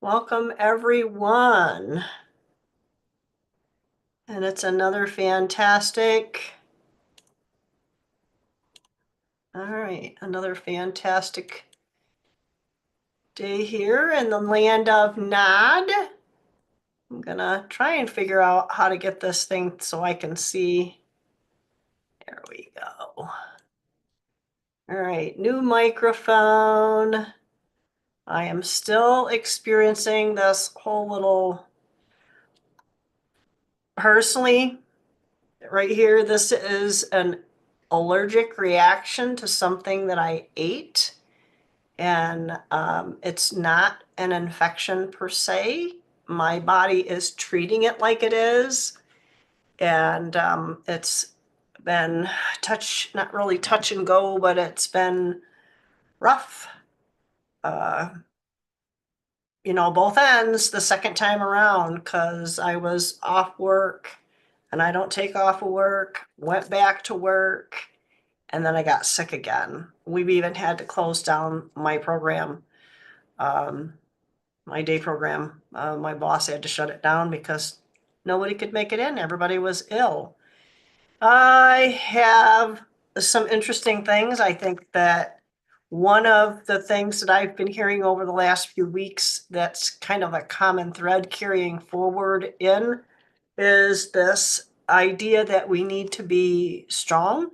Welcome, everyone. And it's another fantastic, another fantastic day here in the land of Nod. I'm gonna try and figure out how to get this thing so I can see. There we go. All right, new microphone. I am still experiencing this whole little, personally, right here, this is an allergic reaction to something that I ate. And it's not an infection per se. My body is treating it like it is. And it's been not really touch and go, but it's been rough. Uh, both ends the second time around because I was off work and I don't take off of work, went back to work, and then I got sick again. We've even had to close down my program, my day program. My boss had to shut it down because nobody could make it in. Everybody was ill. I have some interesting things. I think that one of the things that I've been hearing over the last few weeks that's kind of a common thread carrying forward in is this idea that we need to be strong.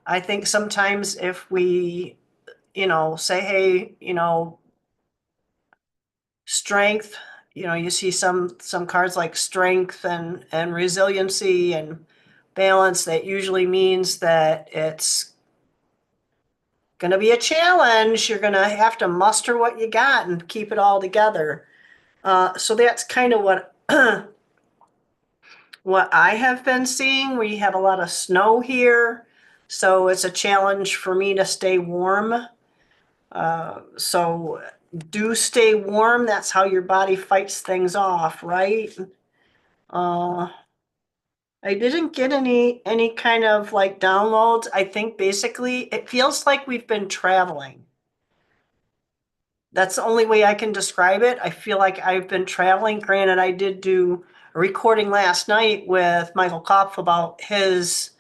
I think sometimes if we, say, hey, strength, you see some cards like strength and resiliency and balance, that usually means that it's going to be a challenge. You're going to have to muster what you got and keep it all together. So that's kind of what what I have been seeing. We have a lot of snow here, so it's a challenge for me to stay warm. So do stay warm. That's how your body fights things off, right? Uh, I didn't get any kind of like downloads. I think basically it feels like we've been traveling. That's the only way I can describe it. I feel like I've been traveling. Granted, I did do a recording last night with Michael Kopf about his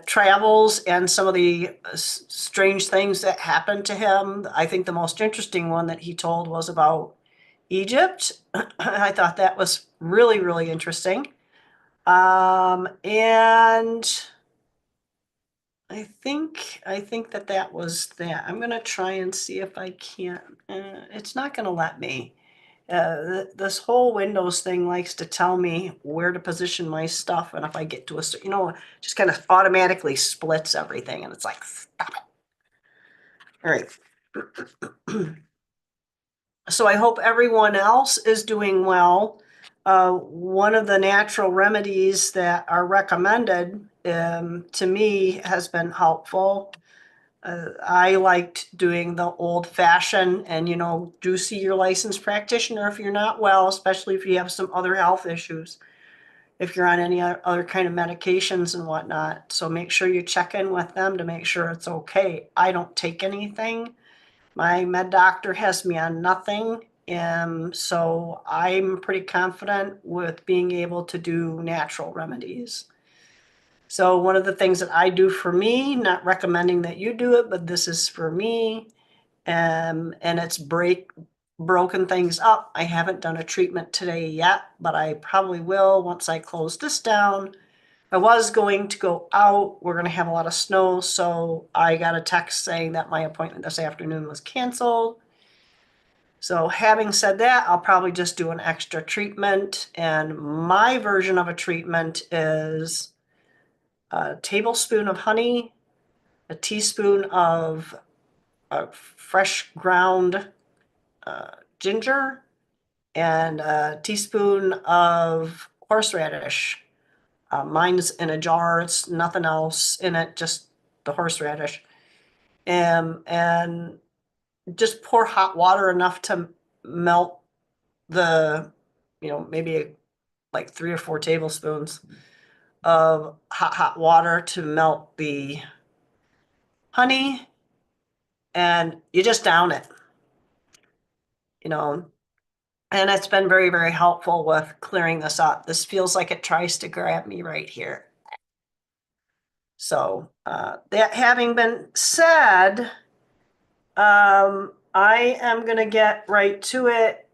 travels and some of the strange things that happened to him. I think the most interesting one that he told was about Egypt. I thought that was really, really interesting. And I think that was that. I'm gonna try and see if I can't. It's not gonna let me. This whole Windows thing likes to tell me where to position my stuff, and if I get to just kind of automatically splits everything, and it's like, stop it. All right. So I hope everyone else is doing well. One of the natural remedies that are recommended to me has been helpful. I liked doing the old fashioned and, do see your licensed practitioner if you're not well, especially if you have some other health issues, if you're on any other kind of medications and whatnot. So make sure you check in with them to make sure it's okay. I don't take anything. My med doctor has me on nothing. So I'm pretty confident with being able to do natural remedies. So one of the things that I do for me, not recommending that you do it, but this is for me, and it's broken things up. I haven't done a treatment today yet, but I probably will once I close this down. I was going to go out. We're going to have a lot of snow, so I got a text saying that my appointment this afternoon was canceled. So having said that, I'll probably just do an extra treatment, and my version of a treatment is a tablespoon of honey, a teaspoon of fresh ground ginger, and a teaspoon of horseradish. Mine's in a jar. It's nothing else in it, just the horseradish. And just pour hot water enough to melt the, maybe like 3 or 4 tablespoons of hot water to melt the honey. and you just down it, you know. And it's been very, very helpful with clearing this up. This feels like it tries to grab me right here. So that having been said, I am going to get right to it.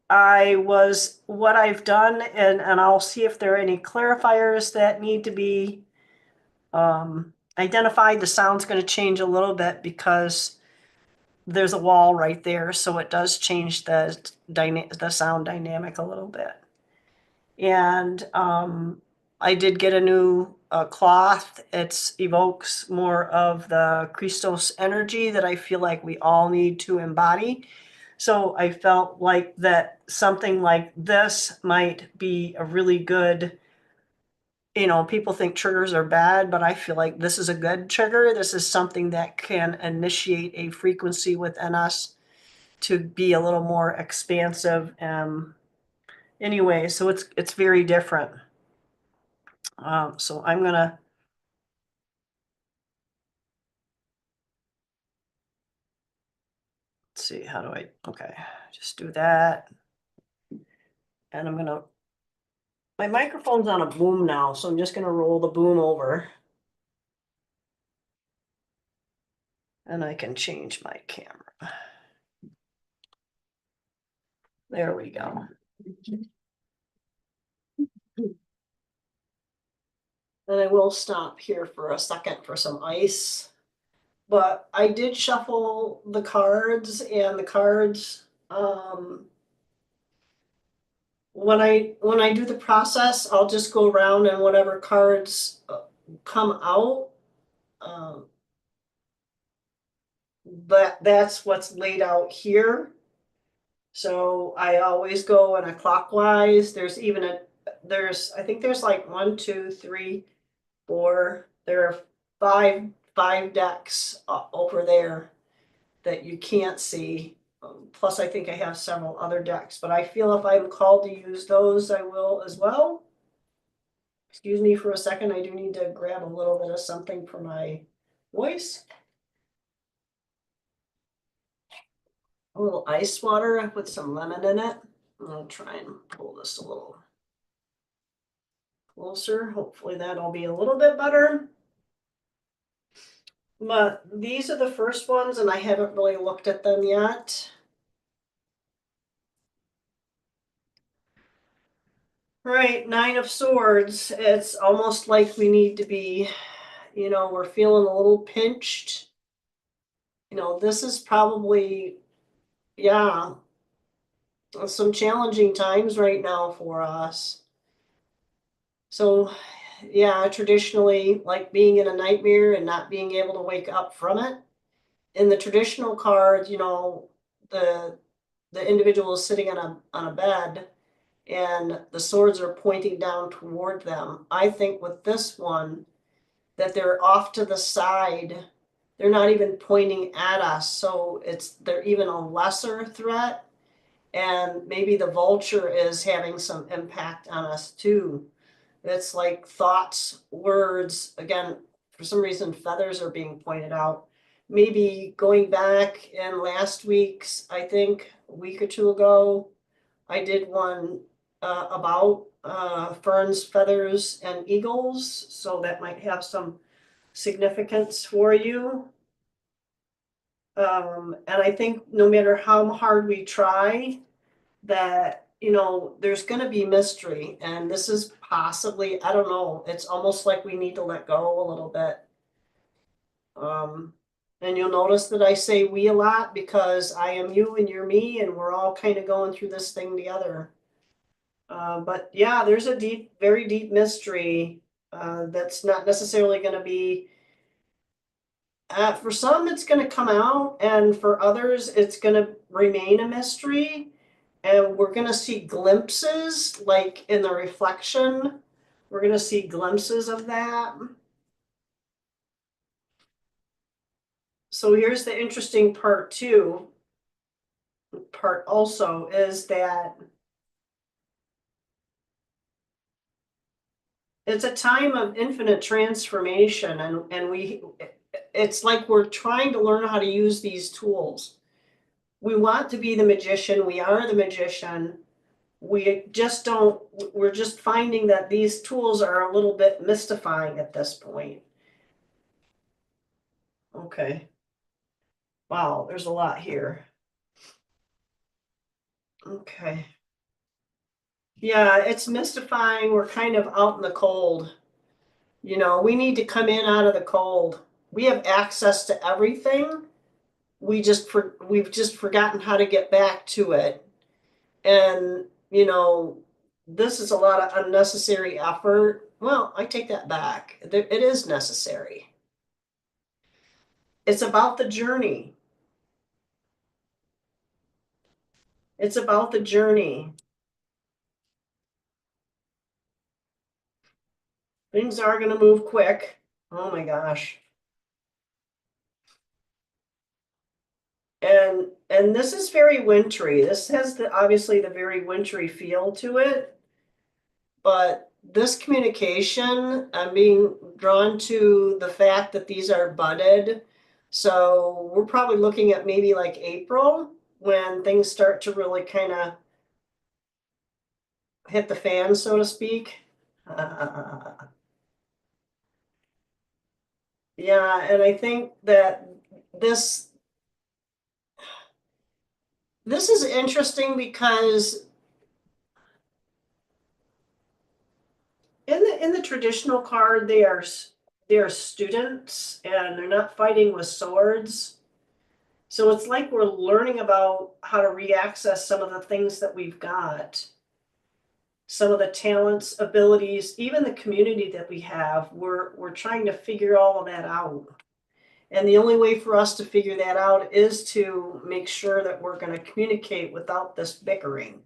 What I've done, and I'll see if there are any clarifiers that need to be identified. The sound's going to change a little bit because there's a wall right there, so it does change the sound dynamic a little bit. And I did get a new cloth. It evokes more of the Christos energy that I feel like we all need to embody. So I felt like that something like this might be a really good, people think triggers are bad, but I feel like this is a good trigger. This is something that can initiate a frequency within us to be a little more expansive. Anyway, so it's very different. So I'm gonna see, how do okay, just do that. And my microphone's on a boom now, so I'm just gonna roll the boom over. And I can change my camera. There we go. And I will stop here for a second for some ice. But I did shuffle the cards, and the cards, when I do the process, I'll just go around and whatever cards come out, that's what's laid out here. So I always go in a clockwise. I think there's like 1, 2, 3, 4. There are five decks over there that you can't see. Plus, I think I have several other decks, but I feel if I'm called to use those, I will as well. Excuse me for a second. I do need to grab a little bit of something for my voice. A little ice water with some lemon in it. I'll try and pull this a little closer. Hopefully that'll be a little bit better. But these are the first ones, and I haven't really looked at them yet. Right, Nine of Swords. It's almost like we need to be, we're feeling a little pinched. This is probably, yeah, some challenging times right now for us. So, yeah, traditionally, like being in a nightmare and not being able to wake up from it. In the traditional cards, the individual is sitting on a bed and the swords are pointing down toward them. I think with this one, that they're off to the side. They're not even pointing at us, so they're even a lesser threat. And maybe the vulture is having some impact on us too. It's like thoughts, words. Again, for some reason, feathers are being pointed out. Maybe going back in last week's, I think a week or two ago, I did one about ferns, feathers, and eagles. So that might have some significance for you. And I think no matter how hard we try, that there's going to be mystery, and this is possibly, I don't know, it's almost like we need to let go a little bit. And you'll notice that I say we a lot because I am you and you're me, and we're all kind of going through this thing together. But yeah, there's a deep, very deep mystery that's not necessarily going to be for some, it's going to come out, and for others, it's going to remain a mystery. And we're going to see glimpses, like in the reflection. We're going to see glimpses of that. So here's the interesting part, too. Part also is that it's a time of infinite transformation, and it's like we're trying to learn how to use these tools. We want to be the magician. We are the magician. We just don't, we're just finding that these tools are a little bit mystifying at this point. Okay. Wow, there's a lot here. Okay. Yeah, it's mystifying. We're kind of out in the cold. You know, we need to come in out of the cold. We have access to everything. We've just forgotten how to get back to it. And, you know, this is a lot of unnecessary effort. Well, I take that back. It is necessary. It's about the journey. It's about the journey. Things are going to move quick. Oh my gosh. And this is very wintry. This has obviously the very wintry feel to it. But this communication, I'm being drawn to the fact that these are budded. So we're probably looking at maybe like April when things start to really kind of hit the fan, so to speak. Yeah, and I think that this this is interesting because in the traditional card they are students and they're not fighting with swords. So it's like we're learning about how to reaccess some of the things that we've got, some of the talents, abilities, even the community that we have. We're trying to figure all of that out. And the only way for us to figure that out is to make sure that we're going to communicate without this bickering,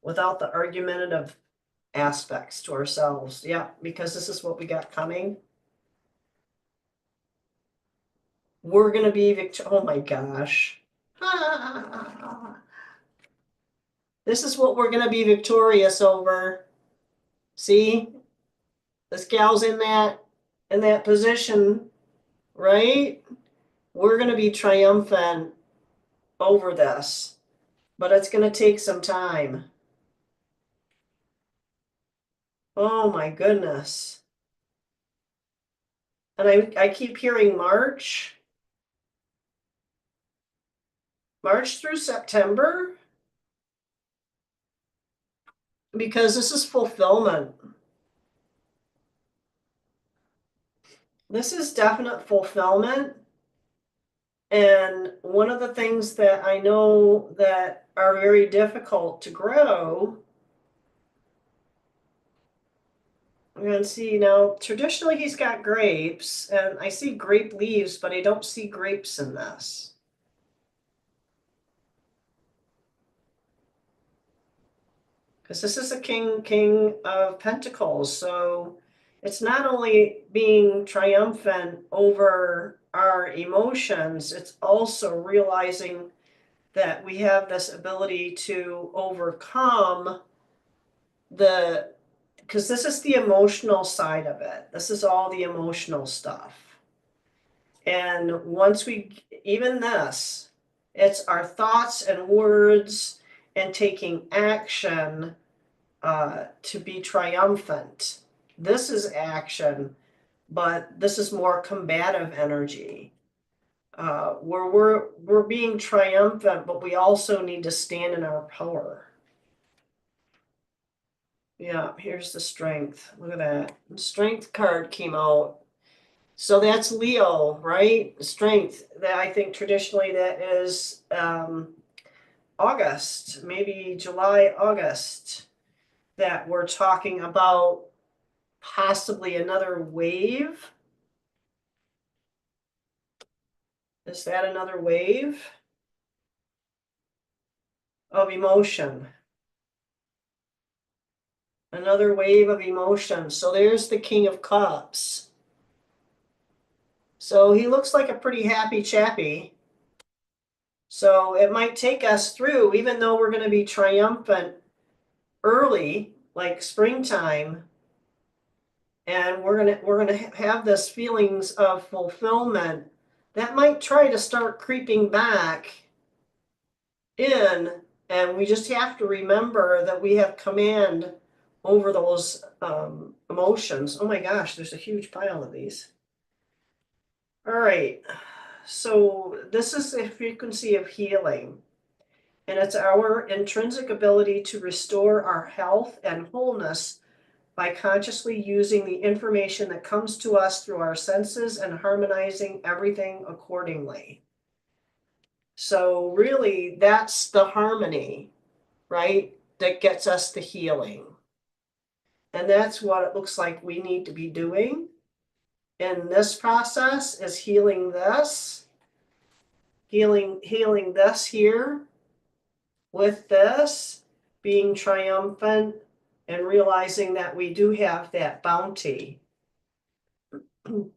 without the argumentative aspects to ourselves. Yeah, because this is what we got coming. We're going to be oh my gosh. This is what we're going to be victorious over. See, this gal's in that position, right? We're going to be triumphant over this, but it's going to take some time. Oh my goodness. And I keep hearing March through September, because this is fulfillment. This is definite fulfillment. And one of the things that I know that are very difficult to grow, I'm going to see now, traditionally he's got grapes, and I see grape leaves, but I don't see grapes in this. Because this is a king of pentacles, so it's not only being triumphant over our emotions, it's also realizing that we have this ability to overcome because this is the emotional side of it. This is all the emotional stuff. And once even this, it's our thoughts and words and taking action to be triumphant. This is action, but this is more combative energy. Where we're being triumphant, but we also need to stand in our power. Yeah, here's the strength. Look at that. The strength card came out. So that's Leo, right? Strength. That I think traditionally that is August, maybe July, August, that we're talking about possibly another wave. Is that another wave of emotion? Another wave of emotion. So there's the King of Cups. So he looks like a pretty happy chappy. So it might take us through, even though we're going to be triumphant early, like springtime, and we're gonna have this feelings of fulfillment that might try to start creeping back in, and we just have to remember that we have command over those emotions. Oh my gosh, there's a huge pile of these. All right, so this is a frequency of healing, and it's our intrinsic ability to restore our health and wholeness by consciously using the information that comes to us through our senses and harmonizing everything accordingly. So really, that's the harmony, right? That gets us the healing. And that's what it looks like we need to be doing in this process, is healing this, healing this here with this, being triumphant and realizing that we do have that bounty. And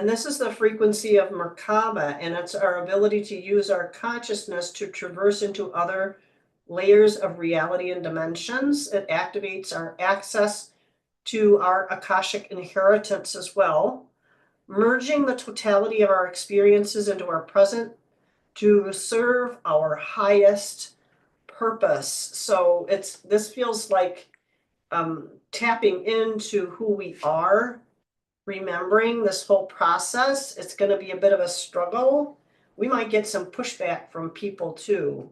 this is the frequency of Merkaba, and it's our ability to use our consciousness to traverse into other layers of reality and dimensions. It activates our access to our Akashic inheritance as well, merging the totality of our experiences into our present to serve our highest purpose. So this feels like tapping into who we are, remembering this whole process. It's going to be a bit of a struggle. We might get some pushback from people too.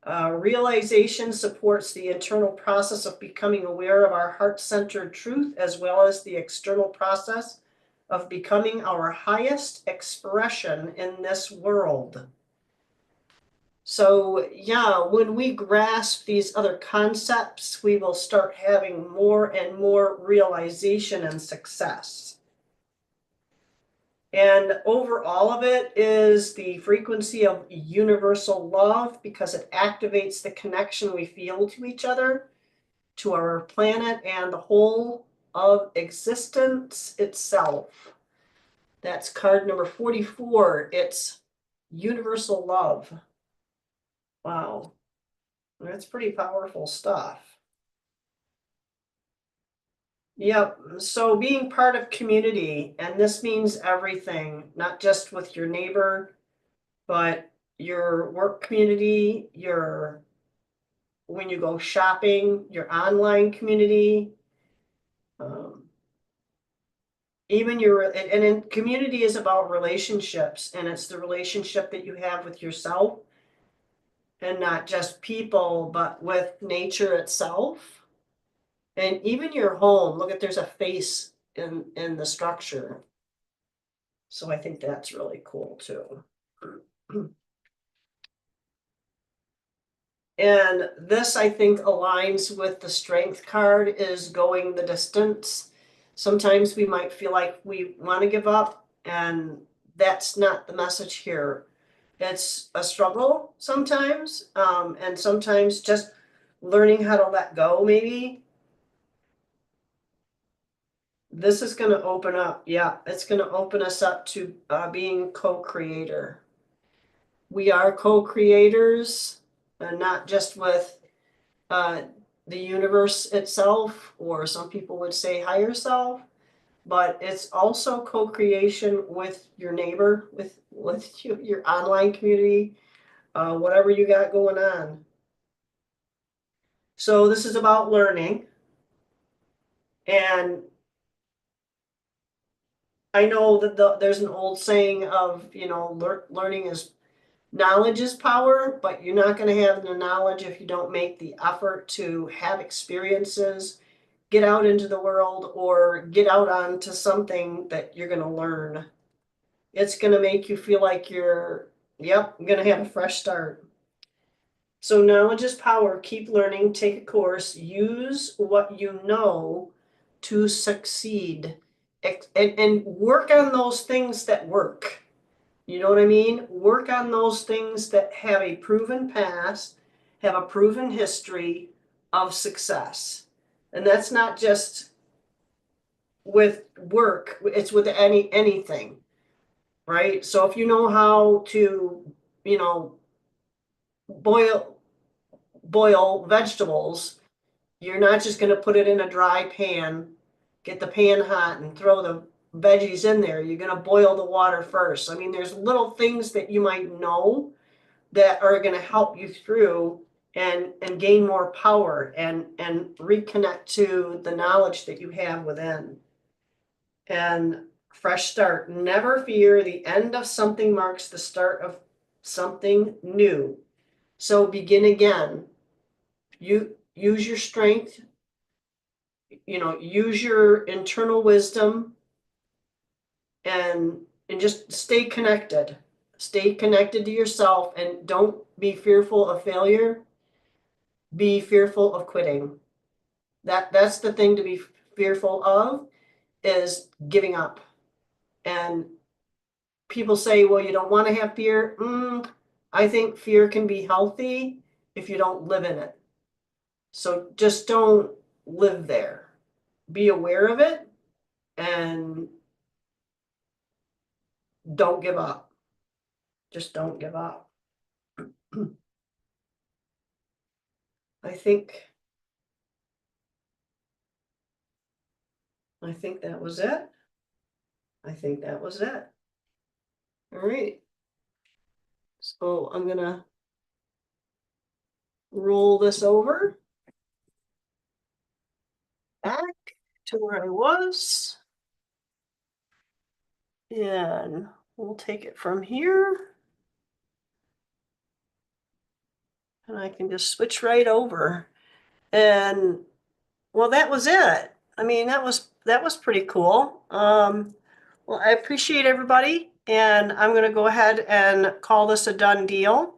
Realization supports the internal process of becoming aware of our heart-centered truth, as well as the external process of becoming our highest expression in this world. So yeah, when we grasp these other concepts, we will start having more and more realization and success. And over all of it is the frequency of universal love, because it activates the connection we feel to each other, to our planet, and the whole of existence itself. That's card number 44. It's universal love. Wow, that's pretty powerful stuff. Yep, so being part of community, and this means everything, not just with your neighbor, but your work community, your when you go shopping, your online community, um, even your and in community is about relationships, and it's the relationship that you have with yourself, and not just people, but with nature itself, and even your home. Look at, there's a face in the structure, so I think that's really cool too. And this, I think, aligns with the strength card, is going the distance. Sometimes we might feel like we want to give up, and that's not the message here. It's a struggle sometimes, and sometimes just learning how to let go, maybe. This is going to open up, yeah, it's going to open us up to being co-creator. We are co-creators, and not just with the universe itself, or some people would say higher self, but it's also co-creation with your neighbor, with your online community, whatever you got going on. So this is about learning, and I know that there's an old saying of, learning is knowledge is power, but you're not going to have the knowledge if you don't make the effort to have experiences, get out into the world, or get out onto something that you're going to learn. It's going to make you feel like you're going to have a fresh start. So knowledge is power. Keep learning, take a course, use what you know to succeed, and work on those things that work. You know what I mean? Work on those things that have a proven past, have a proven history of success. And that's not just with work, it's with anything, right? So if you know how to, you know, boil vegetables, You're not just gonna put it in a dry pan, get the pan hot and throw the veggies in there. You're gonna boil the water first. I mean, there's little things that you might know that are gonna help you through and gain more power and reconnect to the knowledge that you have within. And fresh start. Never fear, the end of something marks the start of something new. So begin again. You use your strength, use your internal wisdom and just stay connected. Stay connected to yourself and don't be fearful of failure. Be fearful of quitting. That's the thing to be fearful of, is giving up. And people say, well, you don't want to have fear. I think fear can be healthy if you don't live in it. So just don't live there. Be aware of it and don't give up. Just don't give up. I think that was it. I think that was it. All right. So I'm gonna roll this over back to where I was. And we'll take it from here. And I can just switch right over. And well, that was it. I mean, that was pretty cool. Well, I appreciate everybody, and I'm going to go ahead and call this a done deal.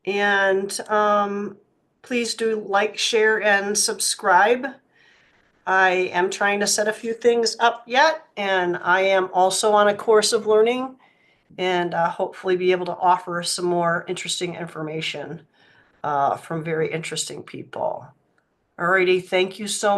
And please do like, share, and subscribe. I am trying to set a few things up yet, and I am also on a course of learning, and hopefully be able to offer some more interesting information from very interesting people. Alrighty, thank you so much.